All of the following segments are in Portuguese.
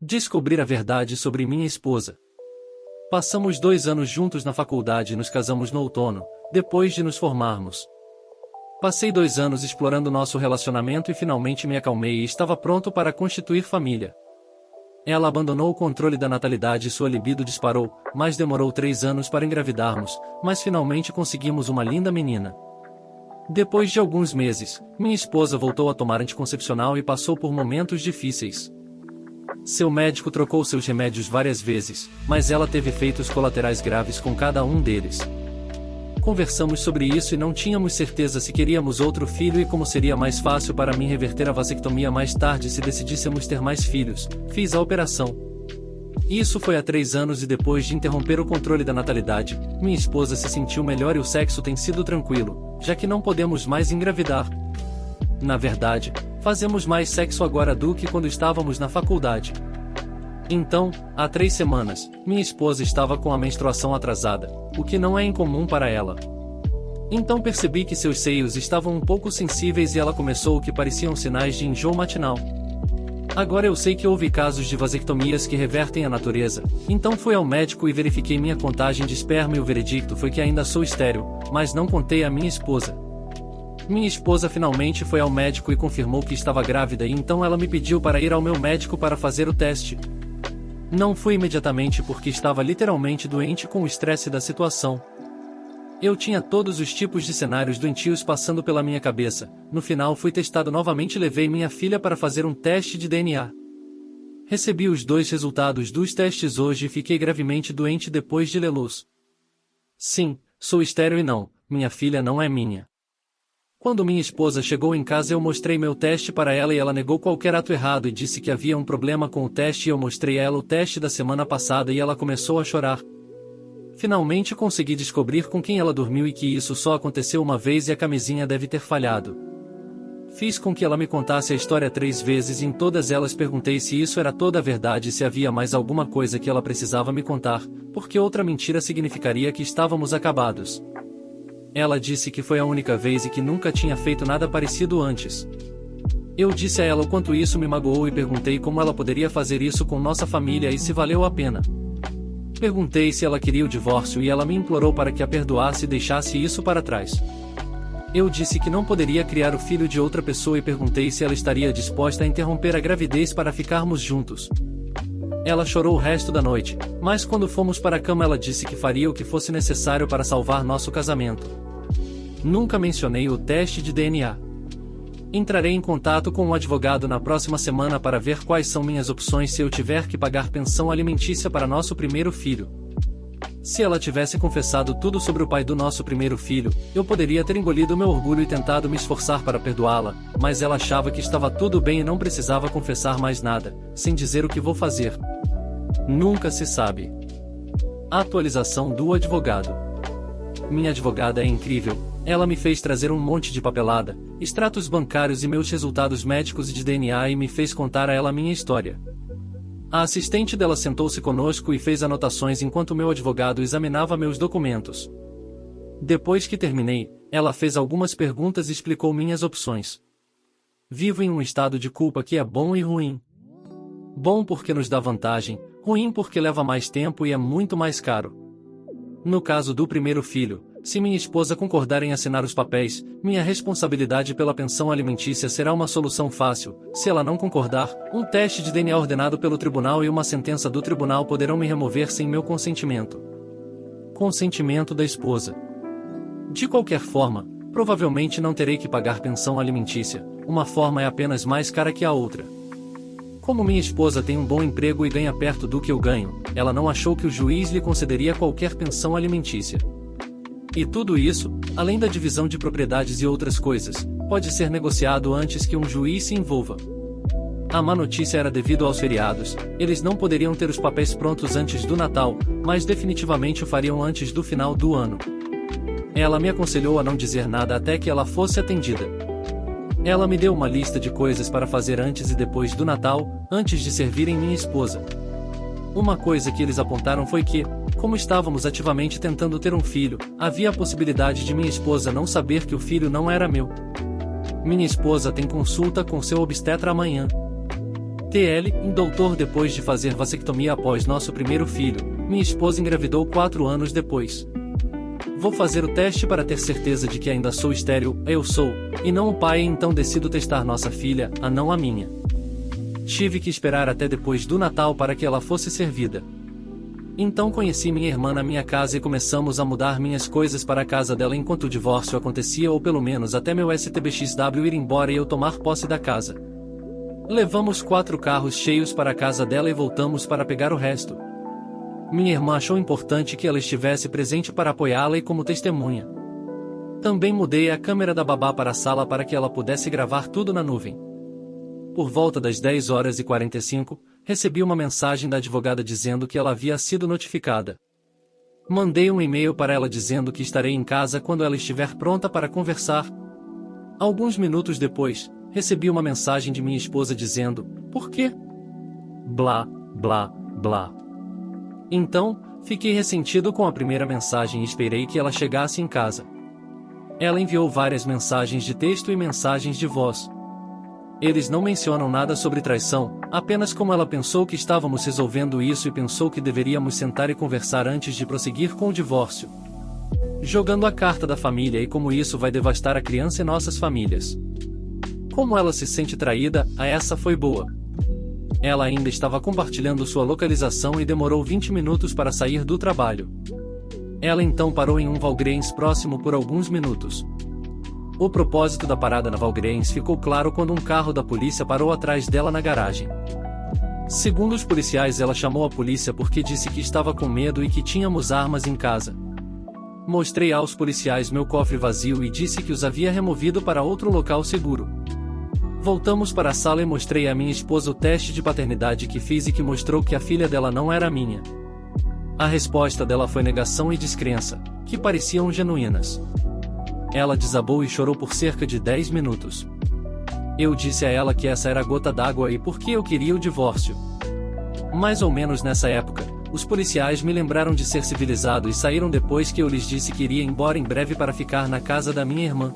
Descobrir a verdade sobre minha esposa. Passamos 2 anos juntos na faculdade e nos casamos no outono, depois de nos formarmos. Passei 2 anos explorando nosso relacionamento e finalmente me acalmei e estava pronto para constituir família. Ela abandonou o controle da natalidade e sua libido disparou, mas demorou 3 anos para engravidarmos, mas finalmente conseguimos uma linda menina. Depois de alguns meses, minha esposa voltou a tomar anticoncepcional e passou por momentos difíceis. Seu médico trocou seus remédios várias vezes, mas ela teve efeitos colaterais graves com cada um deles. Conversamos sobre isso e não tínhamos certeza se queríamos outro filho e como seria mais fácil para mim reverter a vasectomia mais tarde se decidíssemos ter mais filhos. Fiz a operação. Isso foi há 3 anos e depois de interromper o controle da natalidade, minha esposa se sentiu melhor e o sexo tem sido tranquilo, já que não podemos mais engravidar. Na verdade, fazemos mais sexo agora do que quando estávamos na faculdade. Então, há 3 semanas, minha esposa estava com a menstruação atrasada, o que não é incomum para ela. Então percebi que seus seios estavam um pouco sensíveis e ela começou o que pareciam sinais de enjoo matinal. Agora eu sei que houve casos de vasectomias que revertem a natureza, então fui ao médico e verifiquei minha contagem de esperma e o veredicto foi que ainda sou estéril, mas não contei à minha esposa. Minha esposa finalmente foi ao médico e confirmou que estava grávida e então ela me pediu para ir ao meu médico para fazer o teste. Não fui imediatamente porque estava literalmente doente com o estresse da situação. Eu tinha todos os tipos de cenários doentios passando pela minha cabeça. No final fui testado novamente e levei minha filha para fazer um teste de DNA. Recebi os 2 resultados dos testes hoje e fiquei gravemente doente depois de lê-los. Sim, sou estéril e não, minha filha não é minha. Quando minha esposa chegou em casa eu mostrei meu teste para ela e ela negou qualquer ato errado e disse que havia um problema com o teste e eu mostrei a ela o teste da semana passada e ela começou a chorar. Finalmente consegui descobrir com quem ela dormiu e que isso só aconteceu uma vez e a camisinha deve ter falhado. Fiz com que ela me contasse a história 3 vezes e em todas elas perguntei se isso era toda a verdade e se havia mais alguma coisa que ela precisava me contar, porque outra mentira significaria que estávamos acabados. Ela disse que foi a única vez e que nunca tinha feito nada parecido antes. Eu disse a ela o quanto isso me magoou e perguntei como ela poderia fazer isso com nossa família e se valeu a pena. Perguntei se ela queria o divórcio e ela me implorou para que a perdoasse e deixasse isso para trás. Eu disse que não poderia criar o filho de outra pessoa e perguntei se ela estaria disposta a interromper a gravidez para ficarmos juntos. Ela chorou o resto da noite, mas quando fomos para a cama ela disse que faria o que fosse necessário para salvar nosso casamento. Nunca mencionei o teste de DNA. Entrarei em contato com um advogado na próxima semana para ver quais são minhas opções se eu tiver que pagar pensão alimentícia para nosso primeiro filho. Se ela tivesse confessado tudo sobre o pai do nosso primeiro filho, eu poderia ter engolido meu orgulho e tentado me esforçar para perdoá-la, mas ela achava que estava tudo bem e não precisava confessar mais nada, sem dizer o que vou fazer. Nunca se sabe. Atualização do advogado. Minha advogada é incrível, ela me fez trazer um monte de papelada, extratos bancários e meus resultados médicos e de DNA e me fez contar a ela minha história. A assistente dela sentou-se conosco e fez anotações enquanto meu advogado examinava meus documentos. Depois que terminei, ela fez algumas perguntas e explicou minhas opções. Vivo em um estado de culpa que é bom e ruim. Bom porque nos dá vantagem, ruim porque leva mais tempo e é muito mais caro. No caso do primeiro filho, se minha esposa concordar em assinar os papéis, minha responsabilidade pela pensão alimentícia será uma solução fácil. Se ela não concordar, um teste de DNA ordenado pelo tribunal e uma sentença do tribunal poderão me remover sem meu consentimento. Consentimento da esposa. De qualquer forma, provavelmente não terei que pagar pensão alimentícia, uma forma é apenas mais cara que a outra. Como minha esposa tem um bom emprego e ganha perto do que eu ganho, ela não achou que o juiz lhe concederia qualquer pensão alimentícia. E tudo isso, além da divisão de propriedades e outras coisas, pode ser negociado antes que um juiz se envolva. A má notícia era devido aos feriados, eles não poderiam ter os papéis prontos antes do Natal, mas definitivamente o fariam antes do final do ano. Ela me aconselhou a não dizer nada até que ela fosse atendida. Ela me deu uma lista de coisas para fazer antes e depois do Natal, antes de servirem minha esposa. Uma coisa que eles apontaram foi que, como estávamos ativamente tentando ter um filho, havia a possibilidade de minha esposa não saber que o filho não era meu. Minha esposa tem consulta com seu obstetra amanhã. TL, em doutor depois de fazer vasectomia após nosso primeiro filho, minha esposa engravidou 4 anos depois. Vou fazer o teste para ter certeza de que ainda sou estéril, eu sou, e não o pai, então decido testar nossa filha, a não a minha. Tive que esperar até depois do Natal para que ela fosse servida. Então conheci minha irmã na minha casa e começamos a mudar minhas coisas para a casa dela enquanto o divórcio acontecia, ou pelo menos até meu STBXW ir embora e eu tomar posse da casa. Levamos 4 carros cheios para a casa dela e voltamos para pegar o resto. Minha irmã achou importante que ela estivesse presente para apoiá-la e como testemunha. Também mudei a câmera da babá para a sala para que ela pudesse gravar tudo na nuvem. Por volta das 10h45, recebi uma mensagem da advogada dizendo que ela havia sido notificada. Mandei um e-mail para ela dizendo que estarei em casa quando ela estiver pronta para conversar. Alguns minutos depois, recebi uma mensagem de minha esposa dizendo: "Por quê? Blá, blá, blá." Então, fiquei ressentido com a primeira mensagem e esperei que ela chegasse em casa. Ela enviou várias mensagens de texto e mensagens de voz. Eles não mencionam nada sobre traição, apenas como ela pensou que estávamos resolvendo isso e pensou que deveríamos sentar e conversar antes de prosseguir com o divórcio. Jogando a carta da família e como isso vai devastar a criança e nossas famílias. Como ela se sente traída, essa foi boa. Ela ainda estava compartilhando sua localização e demorou 20 minutos para sair do trabalho. Ela então parou em um Walgreens próximo por alguns minutos. O propósito da parada na Walgreens ficou claro quando um carro da polícia parou atrás dela na garagem. Segundo os policiais, ela chamou a polícia porque disse que estava com medo e que tínhamos armas em casa. Mostrei aos policiais meu cofre vazio e disse que os havia removido para outro local seguro. Voltamos para a sala e mostrei à minha esposa o teste de paternidade que fiz e que mostrou que a filha dela não era minha. A resposta dela foi negação e descrença, que pareciam genuínas. Ela desabou e chorou por cerca de 10 minutos. Eu disse a ela que essa era a gota d'água e por que eu queria o divórcio. Mais ou menos nessa época, os policiais me lembraram de ser civilizado e saíram depois que eu lhes disse que iria embora em breve para ficar na casa da minha irmã.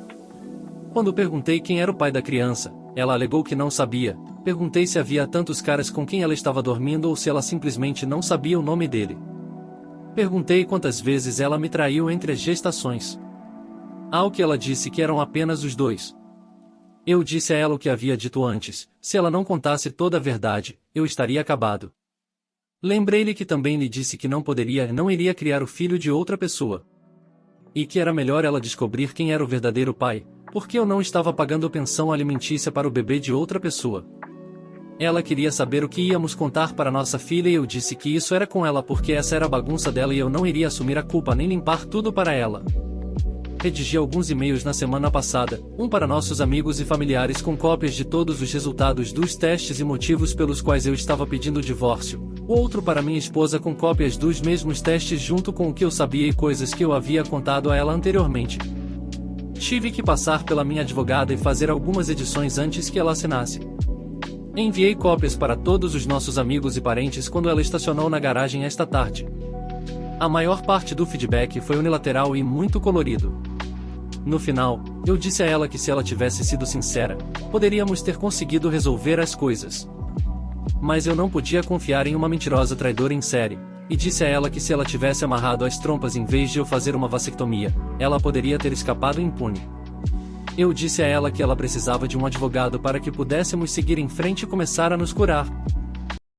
Quando perguntei quem era o pai da criança, ela alegou que não sabia. Perguntei se havia tantos caras com quem ela estava dormindo ou se ela simplesmente não sabia o nome dele. Perguntei quantas vezes ela me traiu entre as gestações. Ao que ela disse que eram apenas os 2. Eu disse a ela o que havia dito antes: se ela não contasse toda a verdade, eu estaria acabado. Lembrei-lhe que também lhe disse que não poderia e não iria criar o filho de outra pessoa. E que era melhor ela descobrir quem era o verdadeiro pai, porque eu não estava pagando pensão alimentícia para o bebê de outra pessoa. Ela queria saber o que íamos contar para nossa filha e eu disse que isso era com ela porque essa era a bagunça dela e eu não iria assumir a culpa nem limpar tudo para ela. Redigi alguns e-mails na semana passada, um para nossos amigos e familiares com cópias de todos os resultados dos testes e motivos pelos quais eu estava pedindo o divórcio, outro para minha esposa com cópias dos mesmos testes junto com o que eu sabia e coisas que eu havia contado a ela anteriormente. Tive que passar pela minha advogada e fazer algumas edições antes que ela assinasse. Enviei cópias para todos os nossos amigos e parentes quando ela estacionou na garagem esta tarde. A maior parte do feedback foi unilateral e muito colorido. No final, eu disse a ela que se ela tivesse sido sincera, poderíamos ter conseguido resolver as coisas. Mas eu não podia confiar em uma mentirosa traidora em série, e disse a ela que se ela tivesse amarrado as trompas em vez de eu fazer uma vasectomia, ela poderia ter escapado impune. Eu disse a ela que ela precisava de um advogado para que pudéssemos seguir em frente e começar a nos curar.